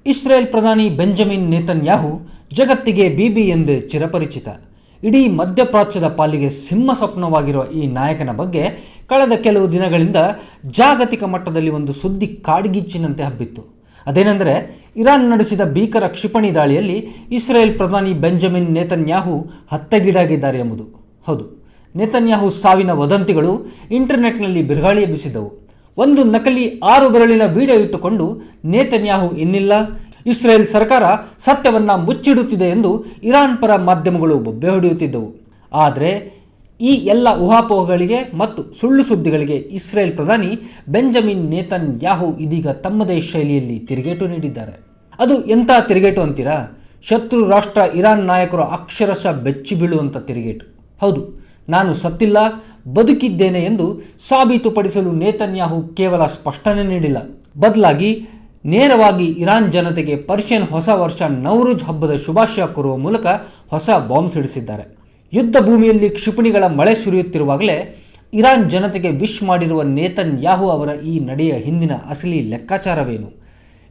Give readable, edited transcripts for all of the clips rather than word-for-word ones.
Israel ಪ್ರಧಾನಿ Benjamin Netanyahu ಜಗತ್ತಿಗೆ ಬಿಬಿ ಎಂದೇ ಚಿರಪರಿಚಿತ. ಇಡೀ ಮಧ್ಯಪ್ರಾಚ್ಯದ ಪಾಲಿಗೆ ಸಿಂಹ ಸ್ವಪ್ನವಾಗಿರುವ ಈ ನಾಯಕನ ಬಗ್ಗೆ ಕಳೆದ ಕೆಲವು ದಿನಗಳಿಂದ ಜಾಗತಿಕ ಮಟ್ಟದಲ್ಲಿ ಒಂದು ಸುದ್ದಿ ಕಾಡ್ಗಿಚ್ಚಿನಂತೆ ಹಬ್ಬಿತ್ತು. ಅದೇನೆಂದರೆ, ಇರಾನ್ ನಡೆಸಿದ ಭೀಕರ ಕ್ಷಿಪಣಿ ದಾಳಿಯಲ್ಲಿ ಇಸ್ರೇಲ್ ಪ್ರಧಾನಿ ಬೆಂಜಮಿನ್ ನೇತನ್ಯಾಹು ಹತ್ಯೆಗೀಡಾಗಿದ್ದಾರೆ ಎಂಬುದು. ಹೌದು, ನೇತನ್ಯಾಹು ಸಾವಿನ ವದಂತಿಗಳು ಇಂಟರ್ನೆಟ್ನಲ್ಲಿ ಬಿರುಗಾಳಿ ಎಬ್ಬಿಸಿದವು. ಒಂದು ನಕಲಿ 6 ಬೆರಳಿನ ವಿಡಿಯೋ ಇಟ್ಟುಕೊಂಡು ನೇತನ್ಯಾಹು ಇನ್ನಿಲ್ಲ, ಇಸ್ರೇಲ್ ಸರ್ಕಾರ ಸತ್ಯವನ್ನು ಮುಚ್ಚಿಡುತ್ತಿದೆ ಎಂದು ಇರಾನ್ ಪರ ಮಾಧ್ಯಮಗಳು ಬೊಬ್ಬೆ ಹೊಡೆಯುತ್ತಿದ್ದವು. ಆದರೆ ಈ ಎಲ್ಲ ಊಹಾಪೋಹಗಳಿಗೆ ಮತ್ತು ಸುಳ್ಳು ಸುದ್ದಿಗಳಿಗೆ ಇಸ್ರೇಲ್ ಪ್ರಧಾನಿ ಬೆಂಜಮಿನ್ ನೇತನ್ಯಾಹು ಇದೀಗ ತಮ್ಮದೇ ಶೈಲಿಯಲ್ಲಿ ತಿರುಗೇಟು ನೀಡಿದ್ದಾರೆ. ಅದು ಎಂಥ ತಿರುಗೇಟು ಅಂತೀರಾ? ಶತ್ರು ರಾಷ್ಟ್ರ ಇರಾನ್ ನಾಯಕರು ಅಕ್ಷರಶಃ ಬೆಚ್ಚಿ ಬೀಳುವಂಥ ತಿರುಗೇಟು. ಹೌದು, ನಾನು ಸತ್ತಿಲ್ಲ, ಬದುಕಿದ್ದೇನೆ ಎಂದು ಸಾಬೀತುಪಡಿಸಲು ನೇತನ್ಯಾಹು ಕೇವಲ ಸ್ಪಷ್ಟನೆ ನೀಡಿಲ್ಲ, ಬದಲಾಗಿ ನೇರವಾಗಿ ಇರಾನ್ ಜನತೆಗೆ ಪರ್ಷಿಯನ್ ಹೊಸ ವರ್ಷ ನೌರೂಜ್ ಹಬ್ಬದ ಶುಭಾಶಯ ಕೋರುವ ಮೂಲಕ ಹೊಸ ಬಾಂಬ್ ಸಿಡಿಸಿದ್ದಾರೆ. ಯುದ್ಧ ಭೂಮಿಯಲ್ಲಿ ಕ್ಷಿಪಣಿಗಳ ಮಳೆ ಸುರಿಯುತ್ತಿರುವಾಗಲೇ ಇರಾನ್ ಜನತೆಗೆ ವಿಶ್ ಮಾಡಿರುವ ನೇತನ್ಯಾಹು ಅವರ ಈ ನಡೆಯ ಹಿಂದಿನ ಅಸಲಿ ಲೆಕ್ಕಾಚಾರವೇನು?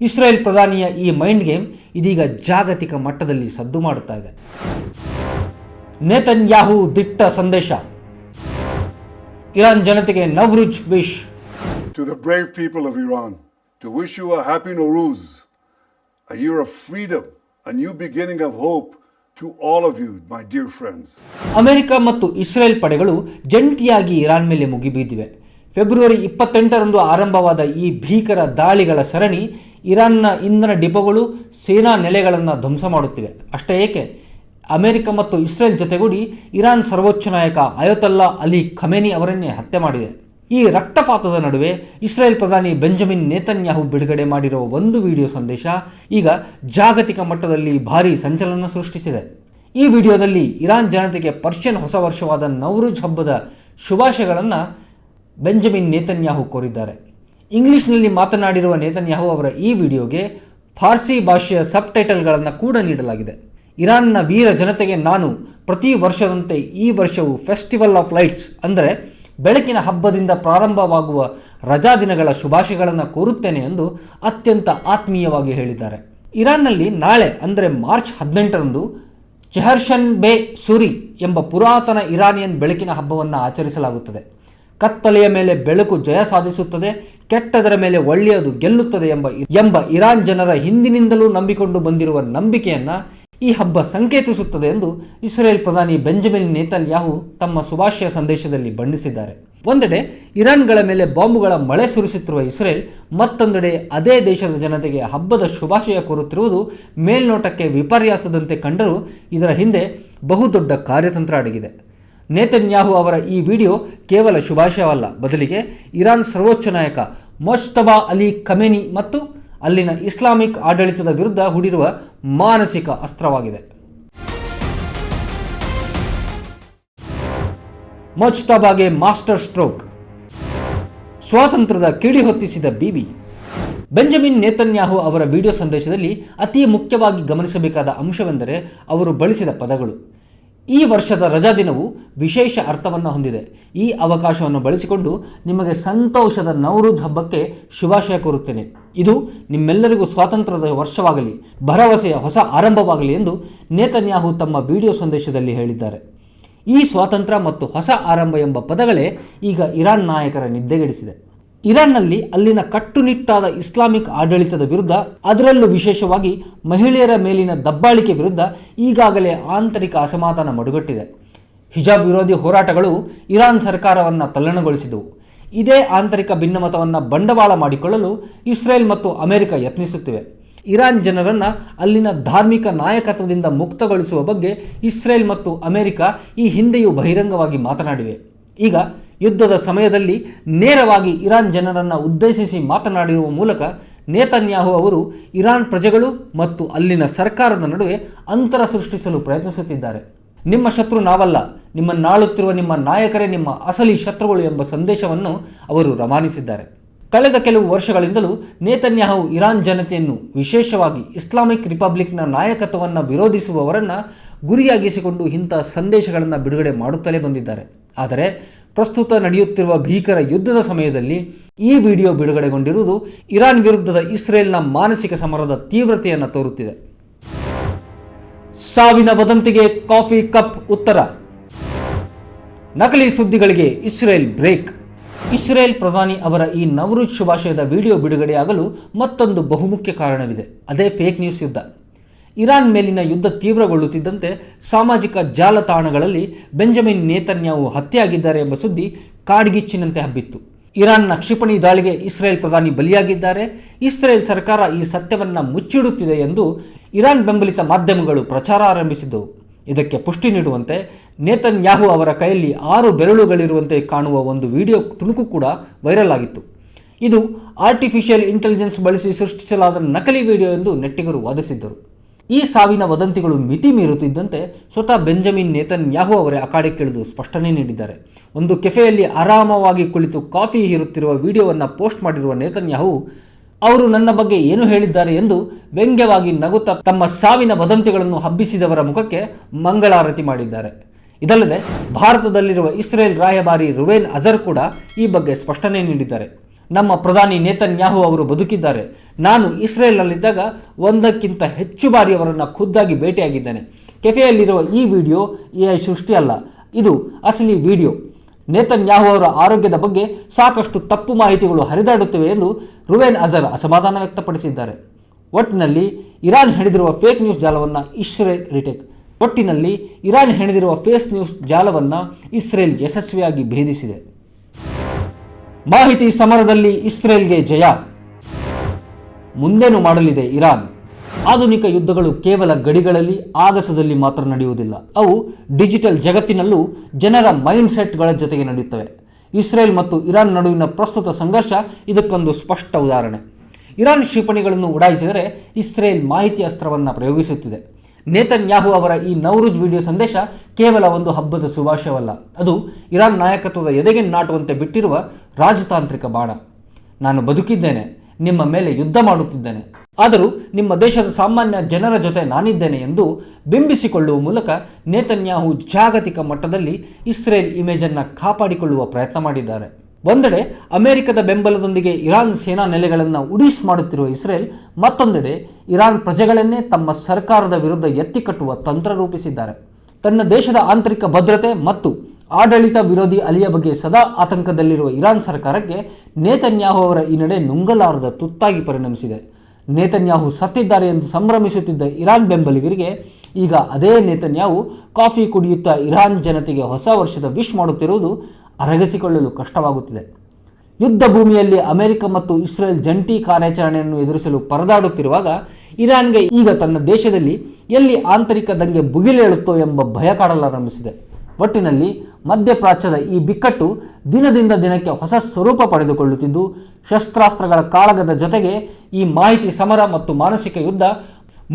ಇಸ್ರೇಲ್ ಪ್ರಧಾನಿಯ ಈ ಮೈಂಡ್ ಗೇಮ್ ಇದೀಗ ಜಾಗತಿಕ ಮಟ್ಟದಲ್ಲಿ ಸದ್ದು ಮಾಡುತ್ತಾ ಇದೆ. ನೇತನ್ಯಾಹು ದಿಟ್ಟ ಸಂದೇಶ. ಇರಾನ್ ಜನತೆಗೆ ನವ್ರೂಜ್ wish. To the brave people of Iran, to wish you a happy Nowruz, a year of freedom, a new beginning of hope to all of you, my dear friends. America ಮತ್ತು Israel ಪಡೆಗಳು ಜಂಟಿಯಾಗಿ Iran ಮೇಲೆ ಮುಗಿಬಿದ್ದಿವೆ. February 28ರಂದು ಆರಂಭವಾದ ಈ ಭೀಕರ ದಾಳಿಗಳ ಸರಣಿ ಇರಾನ್ನ ಇಂಧನ ಡಿಪೋಗಳು, ಸೇನಾ ನೆಲೆಗಳನ್ನು ಧ್ವಂಸ ಮಾಡುತ್ತಿವೆ. ಅಷ್ಟೇ ಏಕೆ, ಅಮೆರಿಕ ಮತ್ತು ಇಸ್ರೇಲ್ ಜೊತೆಗೂಡಿ ಇರಾನ್ ಸರ್ವೋಚ್ಚ ನಾಯಕ ಅಯತೊಲ್ಲಾ ಅಲಿ ಖಮೇನಿ ಅವರನ್ನೇ ಹತ್ಯೆ ಮಾಡಿದೆ. ಈ ರಕ್ತಪಾತದ ನಡುವೆ ಇಸ್ರೇಲ್ ಪ್ರಧಾನಿ ಬೆಂಜಮಿನ್ ನೇತನ್ಯಾಹು ಬಿಡುಗಡೆ ಮಾಡಿರುವ ಒಂದು ವಿಡಿಯೋ ಸಂದೇಶ ಈಗ ಜಾಗತಿಕ ಮಟ್ಟದಲ್ಲಿ ಭಾರೀ ಸಂಚಲನ ಸೃಷ್ಟಿಸಿದೆ. ಈ ವಿಡಿಯೋದಲ್ಲಿ ಇರಾನ್ ಜನತೆಗೆ ಪರ್ಷಿಯನ್ ಹೊಸ ವರ್ಷವಾದ ನೌರೂಜ್ ಹಬ್ಬದ ಶುಭಾಶಯಗಳನ್ನು ಬೆಂಜಮಿನ್ ನೇತನ್ಯಾಹು ಕೋರಿದ್ದಾರೆ. ಇಂಗ್ಲಿಷ್ನಲ್ಲಿ ಮಾತನಾಡಿರುವ ನೇತನ್ಯಾಹು ಅವರ ಈ ವಿಡಿಯೋಗೆ ಫಾರ್ಸಿ ಭಾಷೆಯ ಸಬ್ ಟೈಟಲ್ಗಳನ್ನು ಕೂಡ ನೀಡಲಾಗಿದೆ. ಇರಾನ್ನ ವೀರ ಜನತೆಗೆ ನಾನು ಪ್ರತಿ ವರ್ಷದಂತೆ ಈ ವರ್ಷವೂ ಫೆಸ್ಟಿವಲ್ ಆಫ್ ಲೈಟ್ಸ್ ಅಂದರೆ ಬೆಳಕಿನ ಹಬ್ಬದಿಂದ ಪ್ರಾರಂಭವಾಗುವ ರಜಾ ದಿನಗಳ ಶುಭಾಶಯಗಳನ್ನು ಕೋರುತ್ತೇನೆ ಎಂದು ಅತ್ಯಂತ ಆತ್ಮೀಯವಾಗಿ ಹೇಳಿದ್ದಾರೆ. ಇರಾನ್ನಲ್ಲಿ ನಾಳೆ ಅಂದರೆ ಮಾರ್ಚ್ 18ರಂದು ಚೆಹರ್ಷನ್ ಬೆ ಸುರಿ ಎಂಬ ಪುರಾತನ ಇರಾನಿಯನ್ ಬೆಳಕಿನ ಹಬ್ಬವನ್ನು ಆಚರಿಸಲಾಗುತ್ತದೆ. ಕತ್ತಲೆಯ ಮೇಲೆ ಬೆಳಕು ಜಯ ಸಾಧಿಸುತ್ತದೆ, ಕೆಟ್ಟದರ ಮೇಲೆ ಒಳ್ಳೆಯದು ಗೆಲ್ಲುತ್ತದೆ ಎಂಬ ಇರಾನ್ ಜನರ ಹಿಂದಿನಿಂದಲೂ ನಂಬಿಕೊಂಡು ಬಂದಿರುವ ನಂಬಿಕೆಯನ್ನು ಈ ಹಬ್ಬ ಸಂಕೇತಿಸುತ್ತದೆ ಎಂದು ಇಸ್ರೇಲ್ ಪ್ರಧಾನಿ ಬೆಂಜಮಿನ್ ನೇತನ್ಯಾಹು ತಮ್ಮ ಶುಭಾಶಯ ಸಂದೇಶದಲ್ಲಿ ಬಣ್ಣಿಸಿದ್ದಾರೆ. ಒಂದೆಡೆ ಇರಾನ್ಗಳ ಮೇಲೆ ಬಾಂಬುಗಳ ಮಳೆ ಸುರಿಸುತ್ತಿರುವ ಇಸ್ರೇಲ್, ಮತ್ತೊಂದೆಡೆ ಅದೇ ದೇಶದ ಜನತೆಗೆ ಹಬ್ಬದ ಶುಭಾಶಯ ಕೋರುತ್ತಿರುವುದು ಮೇಲ್ನೋಟಕ್ಕೆ ವಿಪರ್ಯಾಸದಂತೆ ಕಂಡರೂ ಇದರ ಹಿಂದೆ ಬಹುದೊಡ್ಡ ಕಾರ್ಯತಂತ್ರ ಅಡಗಿದೆ. ನೇತನ್ಯಾಹು ಅವರ ಈ ವಿಡಿಯೋ ಕೇವಲ ಶುಭಾಶಯವಲ್ಲ, ಬದಲಿಗೆ ಇರಾನ್ ಸರ್ವೋಚ್ಚ ನಾಯಕ ಮೊಜ್ತಬಾ ಅಲಿ ಖಮೇನಿ ಮತ್ತು ಅಲ್ಲಿನ ಇಸ್ಲಾಮಿಕ್ ಆಡಳಿತದ ವಿರುದ್ಧ ಹೂಡಿರುವ ಮಾನಸಿಕ ಅಸ್ತ್ರವಾಗಿದೆ. ಮೊಜ್ತಬಾಗೆ ಮಾಸ್ಟರ್ ಸ್ಟ್ರೋಕ್. ಸ್ವಾತಂತ್ರ್ಯದ ಕಿಡಿ ಹೊತ್ತಿಸಿದ ಬಿಬಿ. ಬೆಂಜಮಿನ್ ನೇತನ್ಯಾಹು ಅವರ ವಿಡಿಯೋ ಸಂದೇಶದಲ್ಲಿ ಅತಿ ಮುಖ್ಯವಾಗಿ ಗಮನಿಸಬೇಕಾದ ಅಂಶವೆಂದರೆ ಅವರು ಬಳಸಿದ ಪದಗಳು. ಈ ವರ್ಷದ ರಜಾ ದಿನವು ವಿಶೇಷ ಅರ್ಥವನ್ನು ಹೊಂದಿದೆ. ಈ ಅವಕಾಶವನ್ನು ಬಳಸಿಕೊಂಡು ನಿಮಗೆ ಸಂತೋಷದ ನೌರೂಜ್ ಹಬ್ಬಕ್ಕೆ ಶುಭಾಶಯ ಕೋರುತ್ತೇನೆ. ಇದು ನಿಮ್ಮೆಲ್ಲರಿಗೂ ಸ್ವಾತಂತ್ರ್ಯದ ವರ್ಷವಾಗಲಿ, ಭರವಸೆಯ ಹೊಸ ಆರಂಭವಾಗಲಿ ಎಂದು ನೇತನ್ಯಾಹು ತಮ್ಮ ವಿಡಿಯೋ ಸಂದೇಶದಲ್ಲಿ ಹೇಳಿದ್ದಾರೆ. ಈ ಸ್ವಾತಂತ್ರ್ಯ ಮತ್ತು ಹೊಸ ಆರಂಭ ಎಂಬ ಪದಗಳೇ ಈಗ ಇರಾನ್ ನಾಯಕರ ನಿದ್ದೆಗೆಡಿಸಿದೆ. ಇರಾನ್ನಲ್ಲಿ ಅಲ್ಲಿನ ಕಟ್ಟುನಿಟ್ಟಾದ ಇಸ್ಲಾಮಿಕ್ ಆಡಳಿತದ ವಿರುದ್ಧ, ಅದರಲ್ಲೂ ವಿಶೇಷವಾಗಿ ಮಹಿಳೆಯರ ಮೇಲಿನ ದಬ್ಬಾಳಿಕೆ ವಿರುದ್ಧ ಈಗಾಗಲೇ ಆಂತರಿಕ ಅಸಮಾಧಾನ ಮಡುಗಟ್ಟಿದೆ. ಹಿಜಾಬ್ ವಿರೋಧಿ ಹೋರಾಟಗಳು ಇರಾನ್ ಸರ್ಕಾರವನ್ನು ತಲ್ಲಣಗೊಳಿಸಿದವು. ಇದೇ ಆಂತರಿಕ ಭಿನ್ನಮತವನ್ನು ಬಂಡವಾಳ ಮಾಡಿಕೊಳ್ಳಲು ಇಸ್ರೇಲ್ ಮತ್ತು ಅಮೆರಿಕ ಯತ್ನಿಸುತ್ತಿವೆ. ಇರಾನ್ ಜನರನ್ನು ಅಲ್ಲಿನ ಧಾರ್ಮಿಕ ನಾಯಕತ್ವದಿಂದ ಮುಕ್ತಗೊಳಿಸುವ ಬಗ್ಗೆ ಇಸ್ರೇಲ್ ಮತ್ತು ಅಮೆರಿಕ ಈ ಹಿಂದೆಯೂ ಬಹಿರಂಗವಾಗಿ ಮಾತನಾಡಿವೆ. ಈಗ ಯುದ್ಧದ ಸಮಯದಲ್ಲಿ ನೇರವಾಗಿ ಇರಾನ್ ಜನರನ್ನು ಉದ್ದೇಶಿಸಿ ಮಾತನಾಡುವ ಮೂಲಕ ನೇತನ್ಯಾಹು ಅವರು ಇರಾನ್ ಪ್ರಜೆಗಳು ಮತ್ತು ಅಲ್ಲಿನ ಸರ್ಕಾರದ ನಡುವೆ ಅಂತರ ಸೃಷ್ಟಿಸಲು ಪ್ರಯತ್ನಿಸುತ್ತಿದ್ದಾರೆ. ನಿಮ್ಮ ಶತ್ರು ನಾವಲ್ಲ, ನಿಮ್ಮನ್ನಾಳುತ್ತಿರುವ ನಿಮ್ಮ ನಾಯಕರೇ ನಿಮ್ಮ ಅಸಲಿ ಶತ್ರುಗಳು ಎಂಬ ಸಂದೇಶವನ್ನು ಅವರು ರವಾನಿಸಿದ್ದಾರೆ. ಕಳೆದ ಕೆಲವು ವರ್ಷಗಳಿಂದಲೂ ನೇತನ್ಯಾಹು ಇರಾನ್ ಜನತೆಯನ್ನು, ವಿಶೇಷವಾಗಿ ಇಸ್ಲಾಮಿಕ್ ರಿಪಬ್ಲಿಕ್ನ ನಾಯಕತ್ವವನ್ನು ವಿರೋಧಿಸುವವರನ್ನು ಗುರಿಯಾಗಿಸಿಕೊಂಡು ಇಂಥ ಸಂದೇಶಗಳನ್ನು ಬಿಡುಗಡೆ ಮಾಡುತ್ತಲೇ ಬಂದಿದ್ದಾರೆ. ಆದರೆ ಪ್ರಸ್ತುತ ನಡೆಯುತ್ತಿರುವ ಭೀಕರ ಯುದ್ಧದ ಸಮಯದಲ್ಲಿ ಈ ವಿಡಿಯೋ ಬಿಡುಗಡೆಗೊಂಡಿರುವುದು ಇರಾನ್ ವಿರುದ್ಧದ ಇಸ್ರೇಲ್ನ ಮಾನಸಿಕ ಸಮರದ ತೀವ್ರತೆಯನ್ನು ತೋರುತ್ತಿದೆ. ಸಾವಿನ ವದಂತಿಗೆ ಕಾಫಿ ಕಪ್ ಉತ್ತರ. ನಕಲಿ ಸುದ್ದಿಗಳಿಗೆ ಇಸ್ರೇಲ್ ಬ್ರೇಕ್. ಇಸ್ರೇಲ್ ಪ್ರಧಾನಿ ಅವರ ಈ ನವರುಜ್ ಶುಭಾಶಯದ ವಿಡಿಯೋ ಬಿಡುಗಡೆಯಾಗಲು ಮತ್ತೊಂದು ಬಹುಮುಖ್ಯ ಕಾರಣವಿದೆ. ಅದೇ ಫೇಕ್ ನ್ಯೂಸ್ ಯುದ್ಧ. ಇರಾನ್ ಮೇಲಿನ ಯುದ್ಧ ತೀವ್ರಗೊಳ್ಳುತ್ತಿದ್ದಂತೆ ಸಾಮಾಜಿಕ ಜಾಲತಾಣಗಳಲ್ಲಿ ಬೆಂಜಮಿನ್ ನೇತನ್ಯಾಹು ಹತ್ಯೆಯಾಗಿದ್ದಾರೆ ಎಂಬ ಸುದ್ದಿ ಕಾಡ್ಗಿಚ್ಚಿನಂತೆ ಹಬ್ಬಿತ್ತು. ಇರಾನ್ನ ಕ್ಷಿಪಣಿ ದಾಳಿಗೆ ಇಸ್ರೇಲ್ ಪ್ರಧಾನಿ ಬಲಿಯಾಗಿದ್ದಾರೆ, ಇಸ್ರೇಲ್ ಸರ್ಕಾರ ಈ ಸತ್ಯವನ್ನು ಮುಚ್ಚಿಡುತ್ತಿದೆ ಎಂದು ಇರಾನ್ ಬೆಂಬಲಿತ ಮಾಧ್ಯಮಗಳು ಪ್ರಚಾರ ಆರಂಭಿಸಿದ್ದವು. ಇದಕ್ಕೆ ಪುಷ್ಟಿ ನೀಡುವಂತೆ ನೇತನ್ಯಾಹು ಅವರ ಕೈಯಲ್ಲಿ 6 ಬೆರಳುಗಳಿರುವಂತೆ ಕಾಣುವ ಒಂದು ವಿಡಿಯೋ ತುಣುಕು ಕೂಡ ವೈರಲ್ ಆಗಿತ್ತು. ಇದು ಆರ್ಟಿಫಿಷಿಯಲ್ ಇಂಟೆಲಿಜೆನ್ಸ್ ಬಳಸಿ ಸೃಷ್ಟಿಸಲಾದ ನಕಲಿ ವಿಡಿಯೋ ಎಂದು ನೆಟ್ಟಿಗರು ವಾದಿಸಿದ್ದರು. ಈ ಸಾವಿನ ವದಂತಿಗಳು ಮಿತಿ ಮೀರುತ್ತಿದ್ದಂತೆ ಸ್ವತಃ ಬೆಂಜಮಿನ್ ನೇತನ್ಯಾಹು ಅವರೇ ಅಖಾಡಕ್ಕಿಳಿದು ಸ್ಪಷ್ಟನೆ ನೀಡಿದ್ದಾರೆ. ಒಂದು ಕೆಫೆಯಲ್ಲಿ ಆರಾಮವಾಗಿ ಕುಳಿತು ಕಾಫಿ ಹೀರುತ್ತಿರುವ ವಿಡಿಯೋವನ್ನು ಪೋಸ್ಟ್ ಮಾಡಿರುವ ನೇತನ್ಯಾಹು ಅವರು ನನ್ನ ಬಗ್ಗೆ ಏನು ಹೇಳಿದ್ದಾರೆ ಎಂದು ವ್ಯಂಗ್ಯವಾಗಿ ನಗುತ್ತಾ ತಮ್ಮ ಸಾವಿನ ವದಂತಿಗಳನ್ನು ಹಬ್ಬಿಸಿದವರ ಮುಖಕ್ಕೆ ಮಂಗಳಾರತಿ ಮಾಡಿದ್ದಾರೆ. ಇದಲ್ಲದೆ ಭಾರತದಲ್ಲಿರುವ ಇಸ್ರೇಲ್ ರಾಯಭಾರಿ ರುವೇನ್ ಅಜರ್ ಕೂಡ ಈ ಬಗ್ಗೆ ಸ್ಪಷ್ಟನೆ ನೀಡಿದ್ದಾರೆ. ನಮ್ಮ ಪ್ರಧಾನಿ ನೇತನ್ಯಾಹು ಅವರು ಬದುಕಿದ್ದಾರೆ. ನಾನು ಇಸ್ರೇಲ್ನಲ್ಲಿದ್ದಾಗ 1ಕ್ಕಿಂತ ಹೆಚ್ಚು ಬಾರಿ ಅವರನ್ನು ಖುದ್ದಾಗಿ ಭೇಟಿಯಾಗಿದ್ದೇನೆ. ಕೆಫೆಯಲ್ಲಿರುವ ಈ ವಿಡಿಯೋ AI ಸೃಷ್ಟಿ ಅಲ್ಲ, ಇದು ಅಸಲಿ ವಿಡಿಯೋ. ನೇತನ್ಯಾಹು ಅವರ ಆರೋಗ್ಯದ ಬಗ್ಗೆ ಸಾಕಷ್ಟು ತಪ್ಪು ಮಾಹಿತಿಗಳು ಹರಿದಾಡುತ್ತಿವೆ ಎಂದು ರುವೇನ್ ಅಜರ್ ಅಸಮಾಧಾನ ವ್ಯಕ್ತಪಡಿಸಿದ್ದಾರೆ. ಒಟ್ಟಿನಲ್ಲಿ ಇರಾನ್ ಹೆಣೆದಿರುವ ಫೇಕ್ ನ್ಯೂಸ್ ಜಾಲವನ್ನು ಇಸ್ರೇಲ್ ಯಶಸ್ವಿಯಾಗಿ ಭೇದಿಸಿದೆ. ಮಾಹಿತಿ ಸಮರದಲ್ಲಿ ಇಸ್ರೇಲ್ಗೆ ಜಯ. ಮುಂದೇನು ಮಾಡಲಿದೆ ಇರಾನ್? ಆಧುನಿಕ ಯುದ್ಧಗಳು ಕೇವಲ ಗಡಿಗಳಲ್ಲಿ ಆಗಸದಲ್ಲಿ ಮಾತ್ರ ನಡೆಯುವುದಿಲ್ಲ. ಅವು ಡಿಜಿಟಲ್ ಜಗತ್ತಿನಲ್ಲೂ ಜನರ ಮೈಂಡ್ ಸೆಟ್ಗಳ ಜೊತೆಗೆ ನಡೆಯುತ್ತವೆ. ಇಸ್ರೇಲ್ ಮತ್ತು ಇರಾನ್ ನಡುವಿನ ಪ್ರಸ್ತುತ ಸಂಘರ್ಷ ಇದಕ್ಕೊಂದು ಸ್ಪಷ್ಟ ಉದಾಹರಣೆ. ಇರಾನ್ ಕ್ಷಿಪಣಿಗಳನ್ನು ಉಡಾಯಿಸಿದರೆ ಇಸ್ರೇಲ್ ಮಾಹಿತಿ ಅಸ್ತ್ರವನ್ನು ಪ್ರಯೋಗಿಸುತ್ತಿದೆ. ನೇತನ್ಯಾಹು ಅವರ ಈ ನವರುಜ್ ವಿಡಿಯೋ ಸಂದೇಶ ಕೇವಲ ಒಂದು ಹಬ್ಬದ ಶುಭಾಶಯವಲ್ಲ, ಅದು ಇರಾನ್ ನಾಯಕತ್ವದ ಎದೆಗೆ ನಾಟುವಂತೆ ಬಿಟ್ಟಿರುವ ರಾಜತಾಂತ್ರಿಕ ಬಾಣ. ನಾನು ಬದುಕಿದ್ದೇನೆ, ನಿಮ್ಮ ಮೇಲೆ ಯುದ್ಧ ಮಾಡುತ್ತಿದ್ದೇನೆ, ಆದರೂ ನಿಮ್ಮ ದೇಶದ ಸಾಮಾನ್ಯ ಜನರ ಜೊತೆ ನಾನಿದ್ದೇನೆ ಎಂದು ಬಿಂಬಿಸಿಕೊಳ್ಳುವ ಮೂಲಕ ನೇತನ್ಯಾಹು ಜಾಗತಿಕ ಮಟ್ಟದಲ್ಲಿ ಇಸ್ರೇಲ್ ಇಮೇಜನ್ನು ಕಾಪಾಡಿಕೊಳ್ಳುವ ಪ್ರಯತ್ನ ಮಾಡಿದ್ದಾರೆ. ಒಂದೆಡೆ ಅಮೆರಿಕದ ಬೆಂಬಲದೊಂದಿಗೆ ಇರಾನ್ ಸೇನಾ ನೆಲೆಗಳನ್ನು ಉಡೀಸ್ ಮಾಡುತ್ತಿರುವ ಇಸ್ರೇಲ್, ಮತ್ತೊಂದೆಡೆ ಇರಾನ್ ಪ್ರಜೆಗಳನ್ನೇ ತಮ್ಮ ಸರ್ಕಾರದ ವಿರುದ್ಧ ಎತ್ತಿಕಟ್ಟುವ ತಂತ್ರ ರೂಪಿಸಿದ್ದಾರೆ. ತನ್ನ ದೇಶದ ಆಂತರಿಕ ಭದ್ರತೆ ಮತ್ತು ಆಡಳಿತ ವಿರೋಧಿ ಅಲೆಯ ಬಗ್ಗೆ ಸದಾ ಆತಂಕದಲ್ಲಿರುವ ಇರಾನ್ ಸರ್ಕಾರಕ್ಕೆ ನೇತನ್ಯಾಹು ಅವರ ಈ ನಡೆ ನುಂಗಲಾರದ ತುತ್ತಾಗಿ ಪರಿಣಮಿಸಿದೆ. ನೇತನ್ಯಾಹು ಸತ್ತಿದ್ದಾರೆ ಎಂದು ಸಂಭ್ರಮಿಸುತ್ತಿದ್ದ ಇರಾನ್ ಬೆಂಬಲಿಗರಿಗೆ ಈಗ ಅದೇ ನೇತನ್ಯಾಹು ಕಾಫಿ ಕುಡಿಯುತ್ತಾ ಇರಾನ್ ಜನತೆಗೆ ಹೊಸ ವರ್ಷದ ವಿಶ್ ಮಾಡುತ್ತಿರುವುದು ಅರಗಿಸಿಕೊಳ್ಳಲು ಕಷ್ಟವಾಗುತ್ತಿದೆ. ಯುದ್ಧ ಭೂಮಿಯಲ್ಲಿ ಅಮೆರಿಕ ಮತ್ತು ಇಸ್ರೇಲ್ ಜಂಟಿ ಕಾರ್ಯಾಚರಣೆಯನ್ನು ಎದುರಿಸಲು ಪರದಾಡುತ್ತಿರುವಾಗ ಇರಾನ್ಗೆ ಈಗ ತನ್ನ ದೇಶದಲ್ಲಿ ಎಲ್ಲಿ ಆಂತರಿಕ ದಂಗೆ ಭುಗಿಲೇಳುತ್ತೋ ಎಂಬ ಭಯ ಕಾಡಲಾರಂಭಿಸಿದೆ. ಒಟ್ಟಿನಲ್ಲಿ ಮಧ್ಯಪ್ರಾಚ್ಯದ ಈ ಬಿಕ್ಕಟ್ಟು ದಿನದಿಂದ ದಿನಕ್ಕೆ ಹೊಸ ಸ್ವರೂಪ ಪಡೆದುಕೊಳ್ಳುತ್ತಿದ್ದು, ಶಸ್ತ್ರಾಸ್ತ್ರಗಳ ಕಾಳಗದ ಜೊತೆಗೆ ಈ ಮಾಹಿತಿ ಸಮರ ಮತ್ತು ಮಾನಸಿಕ ಯುದ್ಧ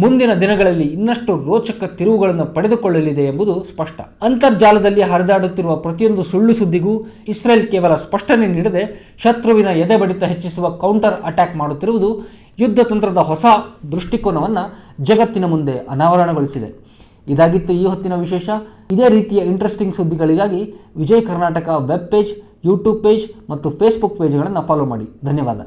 ಮುಂದಿನ ದಿನಗಳಲ್ಲಿ ಇನ್ನಷ್ಟು ರೋಚಕ ತಿರುವುಗಳನ್ನು ಪಡೆದುಕೊಳ್ಳಲಿದೆ ಎಂಬುದು ಸ್ಪಷ್ಟ. ಅಂತರ್ಜಾಲದಲ್ಲಿ ಹರಿದಾಡುತ್ತಿರುವ ಪ್ರತಿಯೊಂದು ಸುಳ್ಳು ಸುದ್ದಿಗೂ ಇಸ್ರೇಲ್ ಕೇವಲ ಸ್ಪಷ್ಟನೆ ನೀಡದೆ ಶತ್ರುವಿನ ಎದೆ ಬಡಿತ ಹೆಚ್ಚಿಸುವ ಕೌಂಟರ್ ಅಟ್ಯಾಕ್ ಮಾಡುತ್ತಿರುವುದು ಯುದ್ಧ ತಂತ್ರದ ಹೊಸ ದೃಷ್ಟಿಕೋನವನ್ನು ಜಗತ್ತಿನ ಮುಂದೆ ಅನಾವರಣಗೊಳಿಸಿದೆ. ಇದಾಗಿತ್ತು ಈ ಹೊತ್ತಿನ ವಿಶೇಷ. ಇದೇ ರೀತಿಯ ಇಂಟ್ರೆಸ್ಟಿಂಗ್ ಸುದ್ದಿಗಳಿಗಾಗಿ Vijay Karnataka web page, YouTube page ಮತ್ತು ಫೇಸ್ಬುಕ್ ಪೇಜ್ಗಳನ್ನು ಫಾಲೋ ಮಾಡಿ. ಧನ್ಯವಾದ.